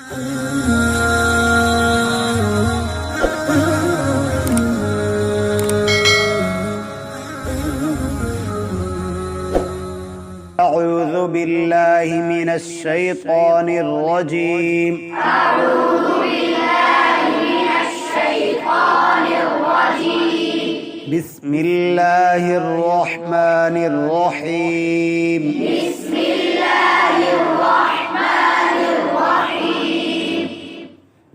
अऊज़ु बिल्लाहि मिनश शैतानिर रजीम। बिस्मिल्लाहिर रहमानिर रहीम।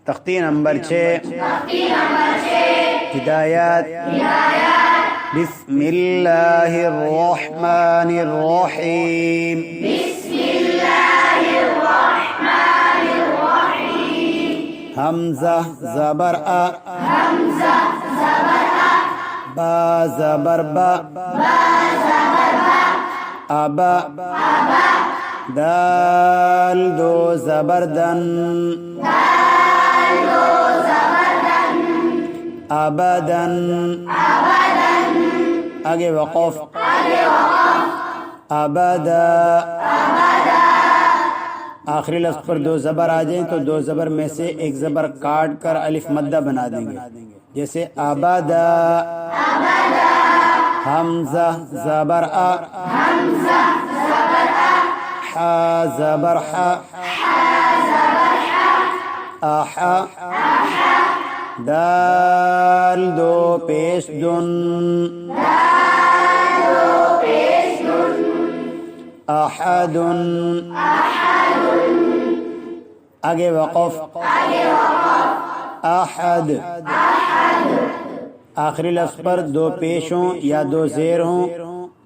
तख्ती नंबर 6 हिदायत। बिस्मिल्लाहिर रहमानिर रहीम। हमज़ा ज़बर आ, बा ज़बर बा, अबा, दाल दो ज़बर दन, अबदन, आगे वक़फ़, अबदा। आखिरी लफ्ज़ पर दो ज़बर आ जाएं तो दो ज़बर में से एक ज़बर काट कर अलिफ मद्दा बना देंगे, जैसे अबदा। हमज़ा ज़बर आ, हा ज़बर हा, आहा, दाल दो पेश दुन, अहदुन, आगे वक़फ़, अहद। आखिरी लफ्ज़ पर दो पेश हों या दो ज़ेर हों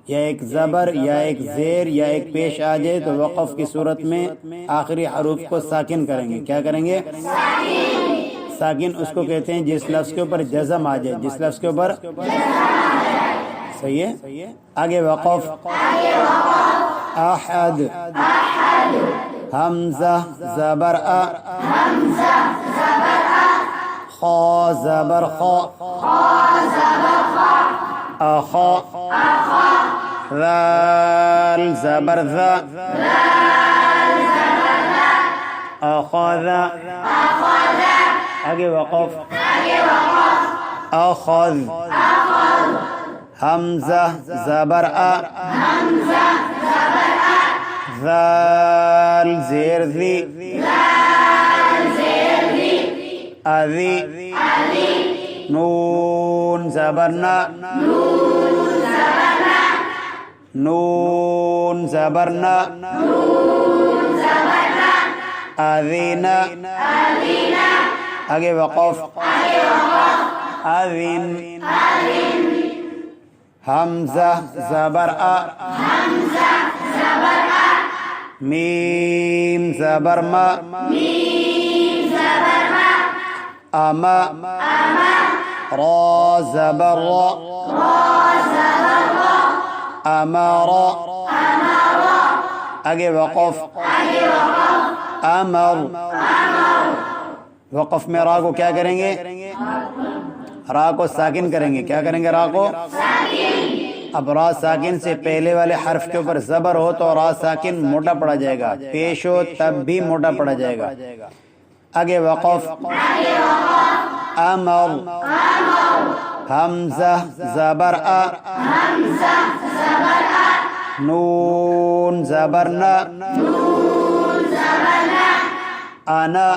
या एक ज़बर या एक ज़ेर या एक पेश आ जाए तो वक़फ़ की सूरत में आखिरी हरूफ को साकिन करेंगे। क्या करेंगे? साकिन उसको कहते हैं जिस लफ्ज़ के ऊपर जज़म आ जाए, जिस लफ्ज़ के ऊपर सही है। आगे वक़फ़, अहद, हमज़ा ज़बर आ, खा ज़बर खा, अखा, ज़ाल ज़बर ज़ा, अख़ज़ा। आगे वक़फ़, अख़ज़, हमज़ा ज़बर आ, ज़ाल ज़ेर ज़ी, अज़ी, नून ज़बर ना, नून ज़बर ना, अज़ीना। आगे वक़फ़, अज़ीन, हमज़ा ज़बर आ, मीम ज़बर मा, अमा, रा ज़बर रा, अमारा। आगे वक़फ़, अमर। वक़फ़ में रा को क्या करेंगे? रा को साकिन करेंगे। क्या करेंगे? रा को अब रा साकिन से पहले वाले हर्फ के ऊपर ज़बर हो तो रा साकिन मोटा पड़ा जाएगा, पेश हो तब भी मोटा पड़ा जाएगा। आगे वक़फ़, अमर, हमज़ा ज़बर आ, नून ज़बर ना, आना।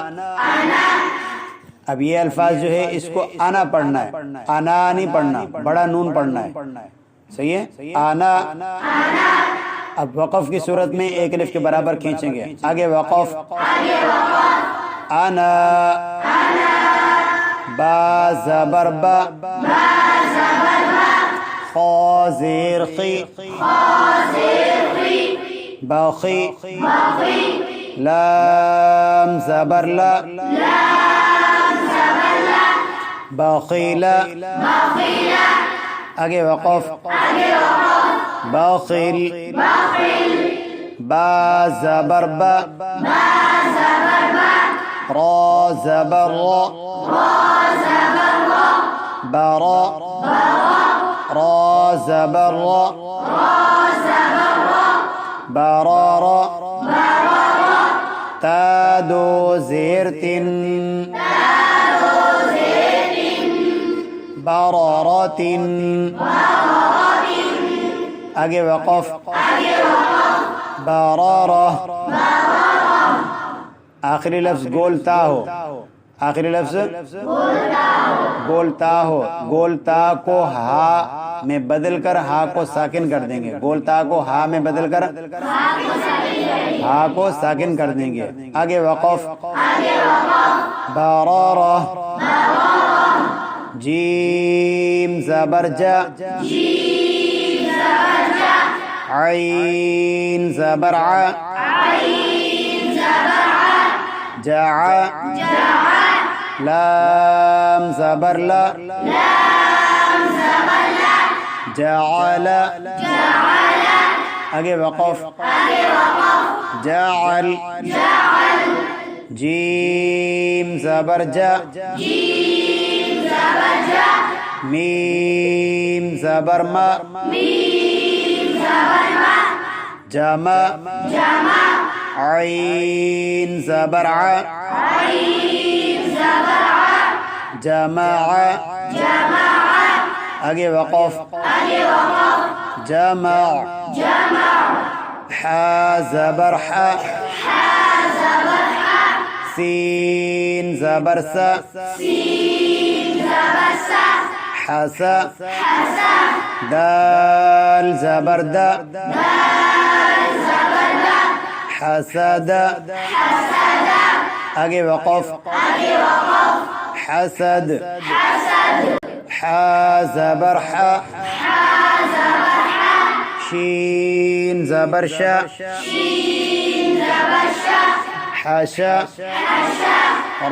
अब ये अल्फाज जो है इसको आना पढ़ना है, आना नहीं पढ़ना, बड़ा नून पढ़ना है। सही है? आना। अब वक़फ़ की सूरत में एक अलिफ के बराबर खींचेंगे। आगे वक़फ़, आना, बा ज़बर बा, खा ज़ेर खी, बाखी, लाम ज़बर ला, बाखीला। आगे वक़फ़, बाखिल, बा ज़बर बा, रा ज़बर रा, बारा, रा ज़बर रा, बारारा, ता दो ज़ेर तिन बररतिन आगे वक़फ़ बररह आखिरी लफ्ज़ गोलता हो आखिरी लफ्ज़ गोलता हो गोलता को हा में बदल कर हा को साकिन कर देंगे गोलता को हा में बदल कर हा को साकिन कर देंगे आगे वक़फ़ बररह जीम ज़बर जा आइन ज़बर आ जआ लाम ज़बर ला जअल आगे वक़फ़ जअल जीम ज़बर जा मीम ज़बर मा जमा आइन ज़बर आ जमा आगे वक़फ़ जमा हा ज़बर हा सीन ज़बर सा हसा दाल ज़बर दा हसद आगे वक़फ़ हसद हा ज़बर हा शीन ज़बर शा हशा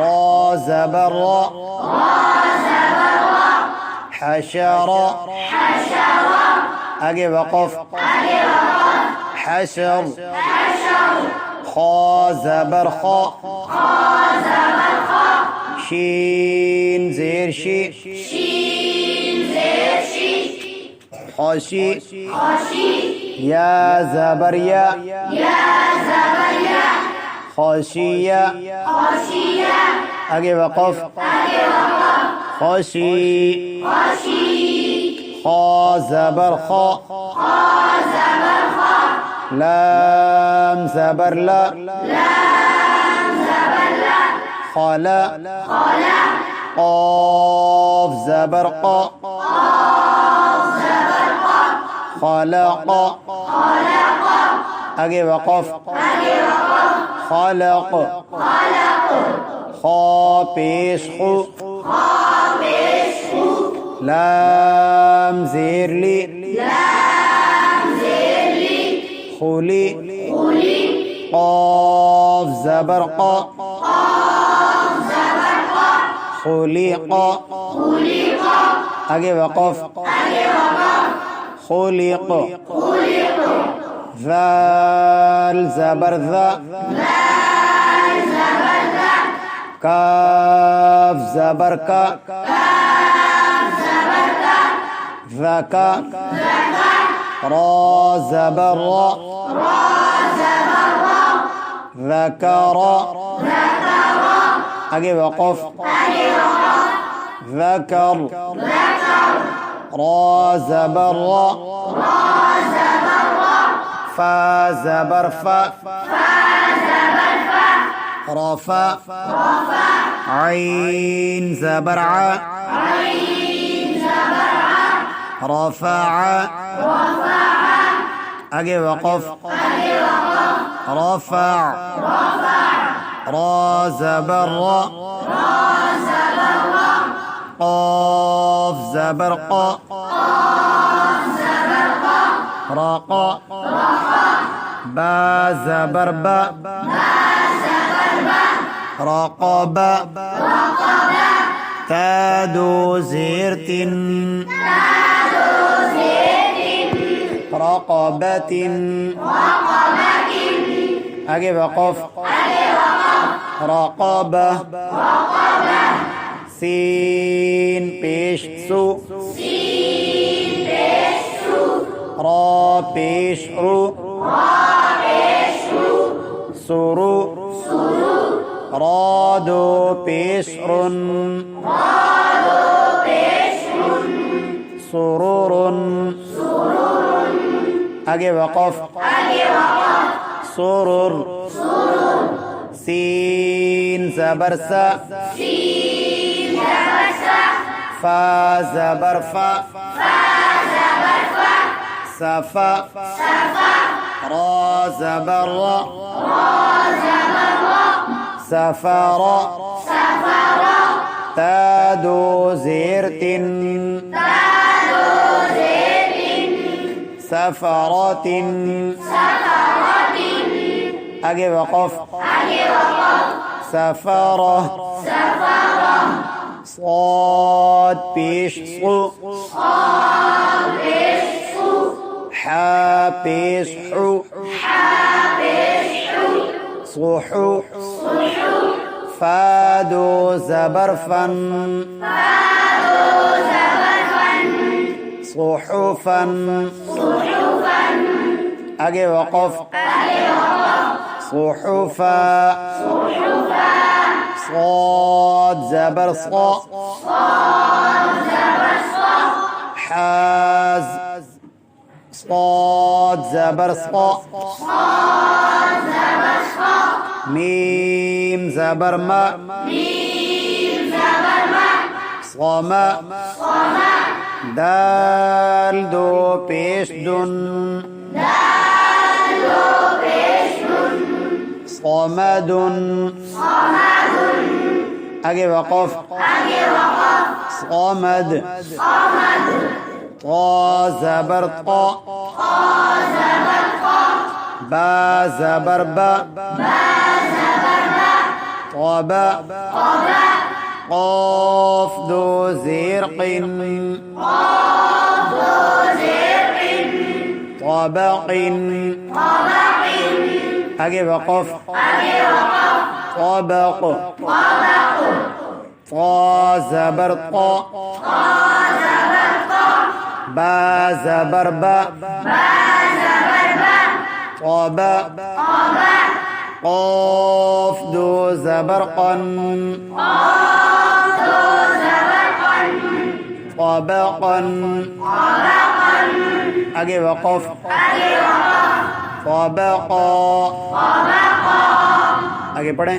रा ज़बर रा हशरा आगे वक़फ़ हशर खा ज़बर खा शीन ज़ेर शी खाशी या ज़बर या खाशिया आगे वक़फ़ खाशी खा ज़बर खा लाम ज़बर ला खाला क़ाफ ज़बर क़ा खलक़ आगे वक़फ़ खलक़ खा पेश खु लाम ज़ेर ली खुली क़ाफ ज़बर क़ा खुलिक़ आगे वक़फ़ खुलिक़ ज़ाल ज़बर ज़ा काफ ज़बर का ज़का रा ज़बर रा ज़करा आगे वक़फ़ ज़कर रा ज़बर रा फा ज़बर फा रफ़ा आइन ज़बर आ रफ़ा आगे वक़फ़ रफ़ा रा ज़बर रा क़ाफ ज़बर क़ा रक़ा बा ज़बर बा रक़बा ता दो ज़ेर तिन रक़बतिन आगे वक़फ़ रक़बा सीन पेश सु रा पेश रु सुरु را دو پیش رن سرور آگے وقف سرور سین زبر سا فا زبر فا صفا را زبر را سفر تا دو زیر تن سفرات آگے وقف سفرة صاد پیش صو حا پیش حو صحو فا دو زبر فن صحفا آگے وقف صحفا صاد زبر صا حاز صاد زبر صا ميم زبر ما صما دال دو پیش دن صمد آگے وقف صمد طا زبر طا با زبر با طبا قاف دو زير قن طبق آگے وقف طبق طا زبر طا با زبر با طبا قاف دو زبر قن طبقا آگے وقف طبقا آگے پڑھیں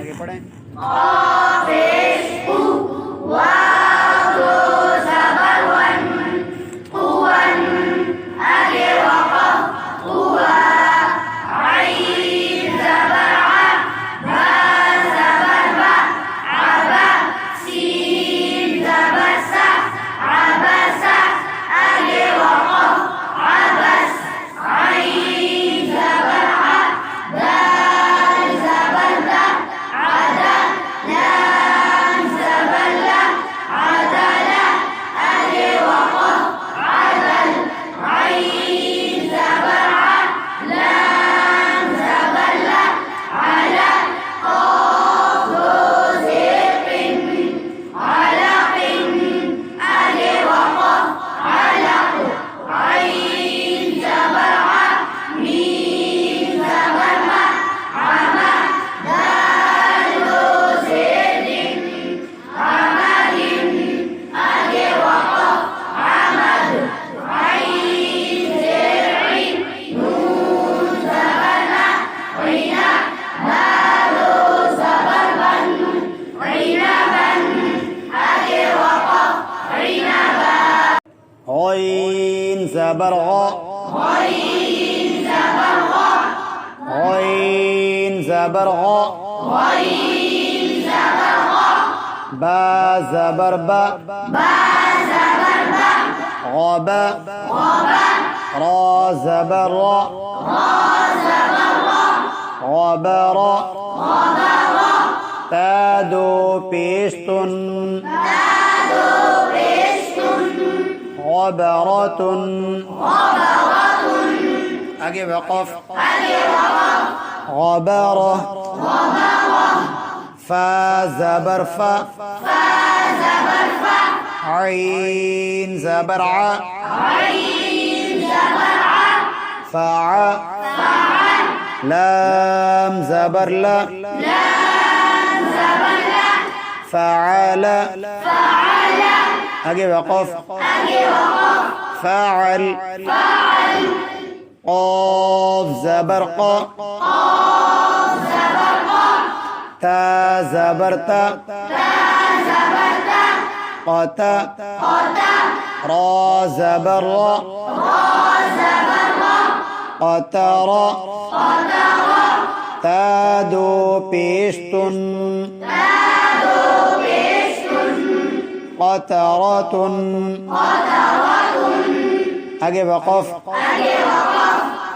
غين زبر غا غين زبر غا با زبر با غابا را زبر را غبرا تا دو پیشتن غبرة آگے وقف غبرة فا زبر فا عين زبر ع فع لام زبر لا فعل आगे वक़फ़ فعل قاف زبر قا تا زبر تا قتا را زبر را قطر تا دو پیشتن قطرة आगे वक़फ़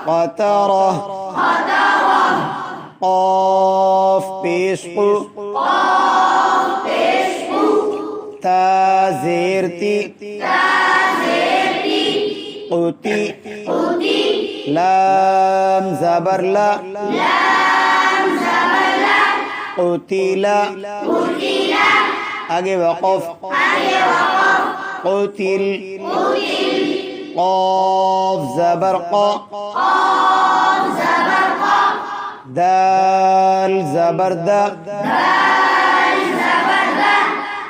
قطرة قاف पेश تا زیر تی قوتی لام زبر لا قتلا आगे वक़फ़ قتل قاف زبر قا دال زبر دا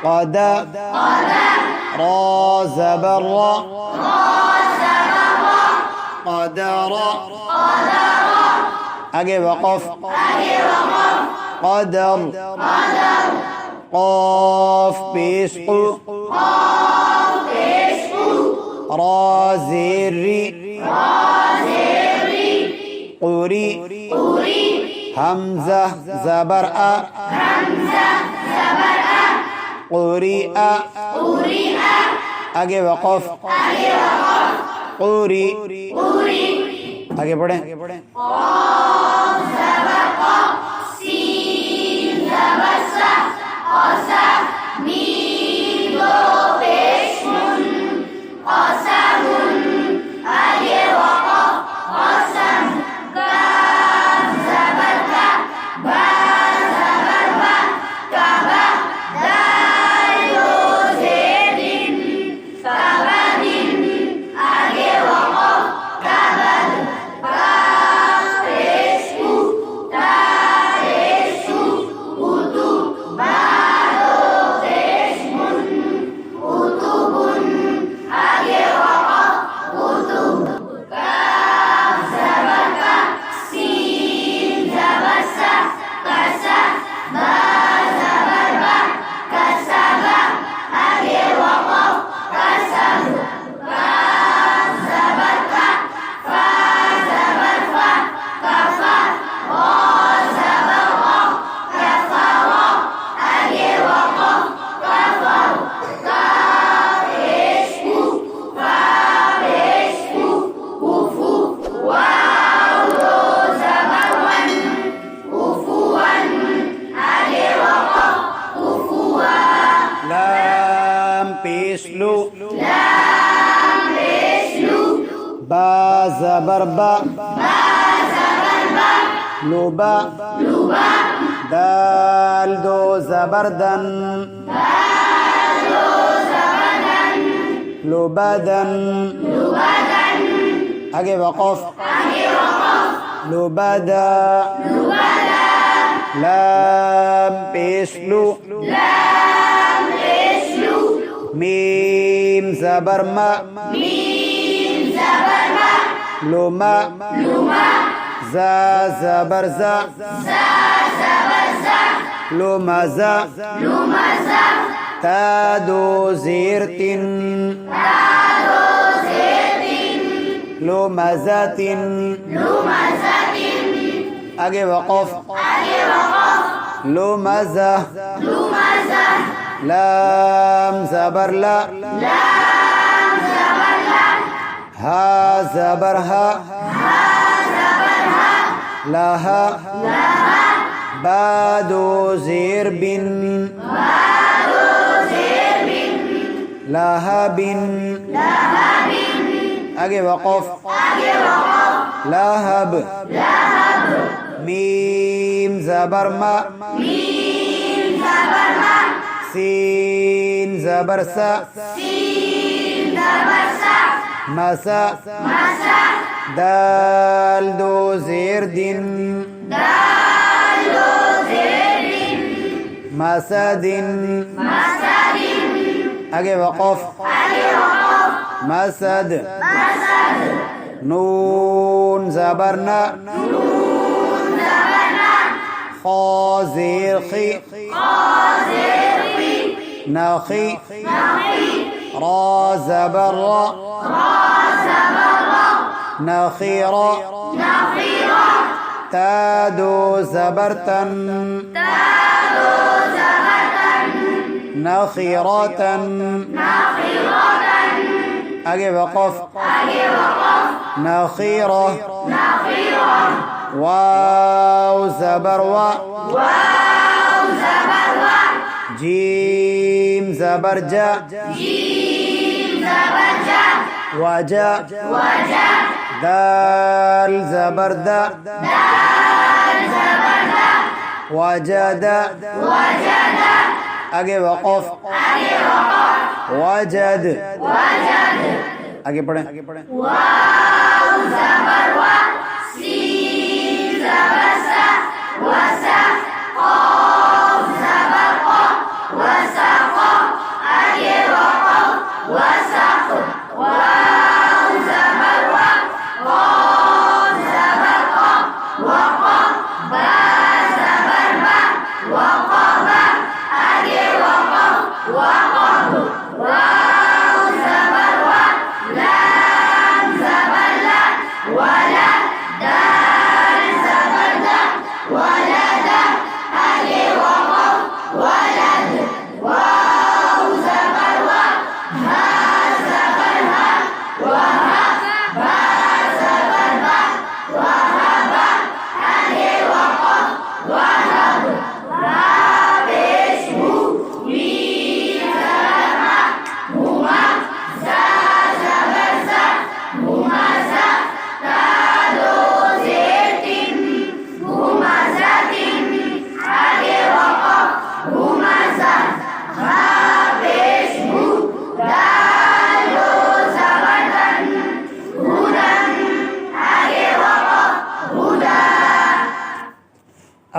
قدا را زبر را قدر आगे वक़फ़ قدر قاف पेश را زيري قوري همزة زبر أ قوري أ आगे वक़फ़ قوري आगे पढ़ें با زبر با لبا دال دو زبر دن لبدن आगे वक़फ़ लुबदा लाम पेश लू मीम ज़बर मा लुमा ज़ा ज़बर ज़ा लुमज़ा ता दो ज़ेर तिन लुमज़ातिन आगे वक़फ़ लुमज़ा लाम ज़बर ला हा ज़बर हा लहा बा दो ज़ेर बिन लहा बिन आगे वक़फ़ लहब मीम ज़बर मा सीन ज़बर सा मसा दाल दो ज़ेर दिन मसदिन आगे वक़फ़ मसद नून ज़बर न खा ज़ेर खी नखी रा ज़बर रा नखीरा ता दो ज़बर तन नखीरतन आगे वक़फ़ नखीरा वाव ज़बर वा जीम ज़बर जा वजा दाल ज़बर दा वजदा आगे वक़फ़ वजद आगे पढ़ें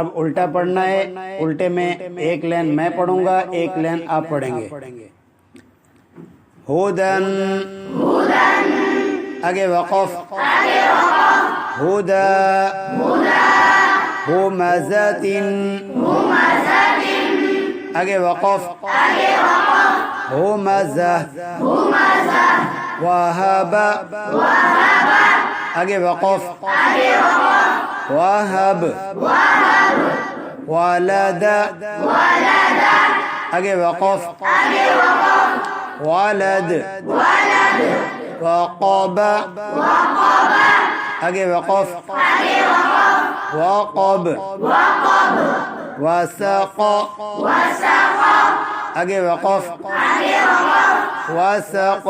अब उल्टा पढ़ना है। उल्टे में एक लाइन मैं पढ़ूंगा, एक लाइन आप पढ़ेंगे। हुदन आगे वक़फ़ हुदा हुमज़तिन आगे वक़फ़ हुमज़ह वहब आगे वक़फ़ वहब वलद आगे वक़फ़ वलद वक़ब आगे वक़फ़ वक़ब वसक़ आगे वक़फ़ वसक़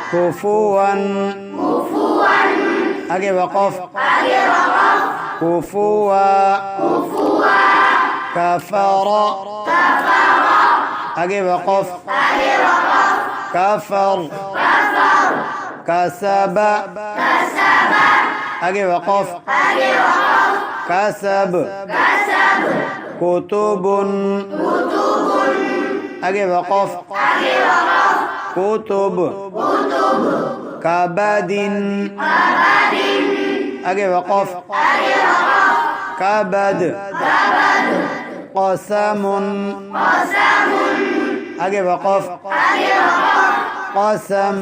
कुफुवन आगे वक़फ़ कुफुआ कफरा आगे वक़फ़ कफर कसब आगे वक़फ़ कसब कुतुबुन आगे वक़फ़ कुतुब कबदिन आगे वक़फ़ कबद क़समुन आगे वक़फ़ क़सम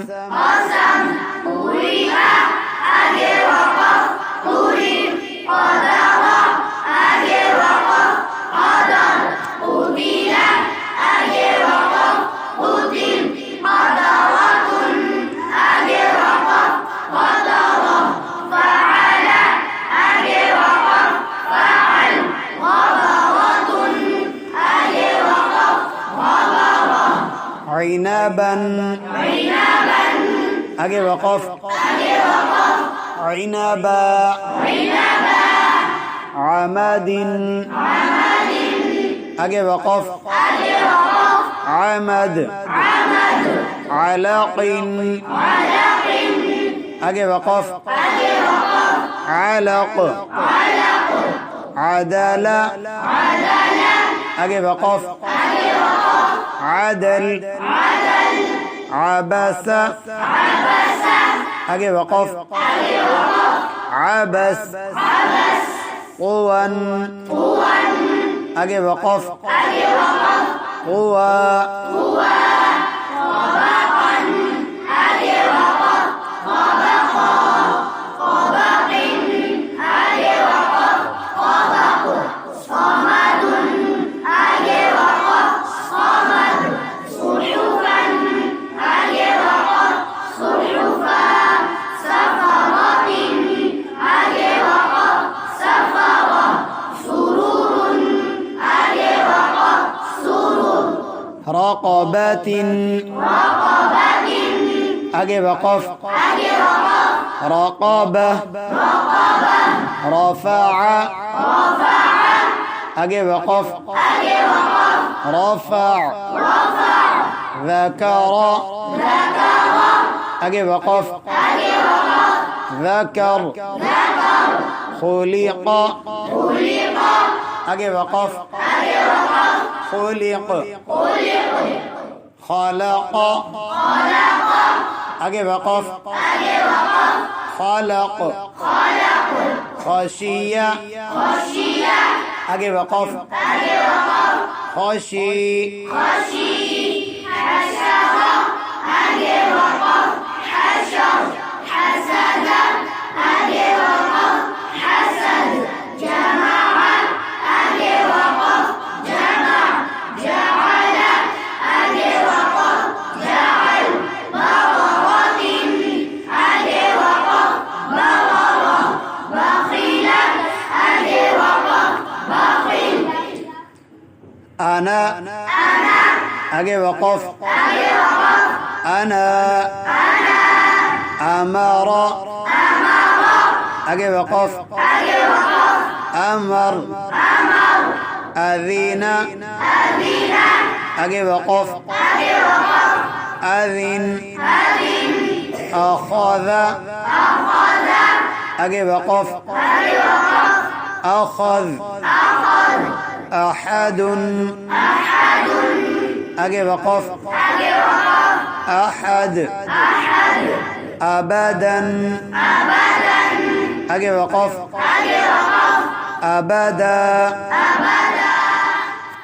عنبا آगे वक़फ़ عنبا عمد آगे वक़फ़ عمد علق آगे वक़फ़ علق عدل آगे वक़फ़ عدل عبس آगे वक़फ़ عبس قوى آगे वक़फ़ قوى رقبة آगे वक़फ़ رقبة رفع آगे वक़फ़ رفع ذكر آगे वक़फ़ ذكر خلق آगे वक़फ़ خلق خلق آगे वक़फ़ خلق خشية آगे वक़फ़ خشي أنا آगे वक़फ़ أنا أمر آगे वक़फ़ أمر أذن آगे वक़फ़ أذن أخذ آगे वक़फ़ أخذ أحد آगे वक़फ़ أحد أبدا آगे वक़फ़ أبدا